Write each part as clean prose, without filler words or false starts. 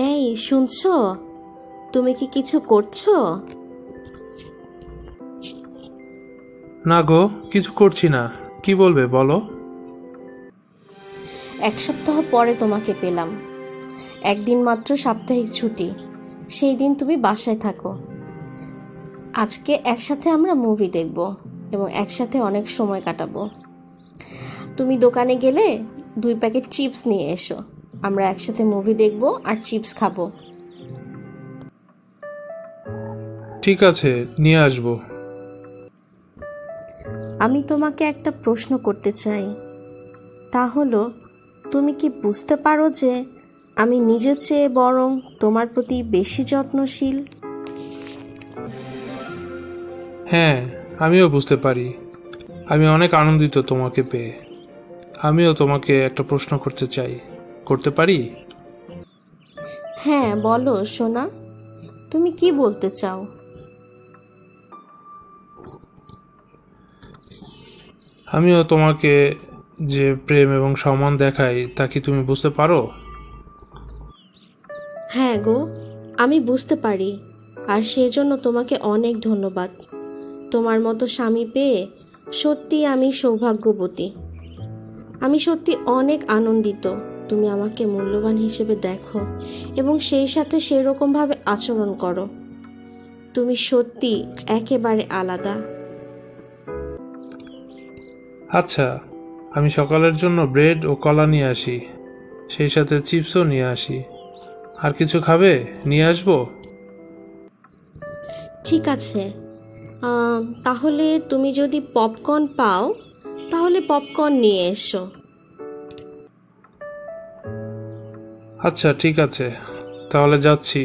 এই শুনছো? তুমি কি কিছু করছো? না গো, কিছু করছি না। কি বলবে বলো। এক সপ্তাহ পরে তোমাকে পেলাম। একদিন মাত্র সাপ্তাহিক ছুটি, সেই দিন তুমি বাসায় থাকো। আজকে একসাথে আমরা মুভি দেখব এবং একসাথে অনেক সময় কাটাবো। তুমি দোকানে গেলে 2 প্যাকেট চিপস নিয়ে এসো। আমরা একসাথে মুভি দেখব আর চিপস খাবো। ঠিক আছে, নিয়ে আসবো। আমি তোমাকে একটা প্রশ্ন করতে চাই, তা হলো, তুমি কি বুঝতে পারো যে আমি নিজের চেয়ে বরং তোমার প্রতি বেশি যত্নশীল? হ্যাঁ, আমিও বুঝতে পারি। আমি অনেক আনন্দিত তোমাকে পেয়ে। আমিও তোমাকে একটা প্রশ্ন করতে চাই, করতে পারি? হ্যাঁ, বলো সোনা, তুমি কি বলতে চাও? আমিও তোমাকে যে প্রেম এবং সম্মান দেখাই তা কি তুমি বুঝতে পারো? হ্যাঁ গো, আমি বুঝতে পারি। আর সেজন্য তোমাকে অনেক ধন্যবাদ। তোমার মতো স্বামী পেয়ে সত্যি আমি সৌভাগ্যবতী। আমি সত্যি অনেক আনন্দিত তুমি আমাকে মূল্যবান হিসেবে দেখো এবং সেই সাথে সেরকমভাবে আচরণ করো। তুমি সত্যি একেবারে আলাদা। আচ্ছা, আমি সকালের জন্য ব্রেড ও কলা নিয়ে আসি, সেই সাথে চিপসও নিয়ে আসি। আর কিছু খাবে? নিয়ে আসবো? ঠিক আছে, তাহলে তুমি যদি পপকর্ন পাও তাহলে পপকর্ন নিয়ে এসো। আচ্ছা, ঠিক আছে, তাহলে যাচ্ছি।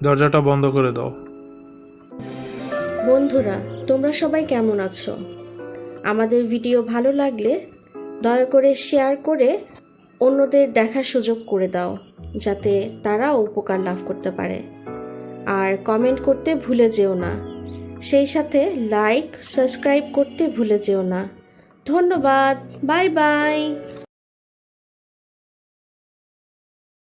দরজাটা বন্ধ করে দাও। বন্ধুরা, তোমরা সবাই কেমন আছো? আমাদের ভিডিও ভালো লাগলে দয়া করে শেয়ার করে অন্যদের দেখার সুযোগ করে দাও, যাতে তারাও উপকার লাভ করতে পারে। আর কমেন্ট করতে ভুলে যেও না। সেই সাথে লাইক সাবস্ক্রাইব করতে ভুলে যেও না। ধন্যবাদ। Bye bye.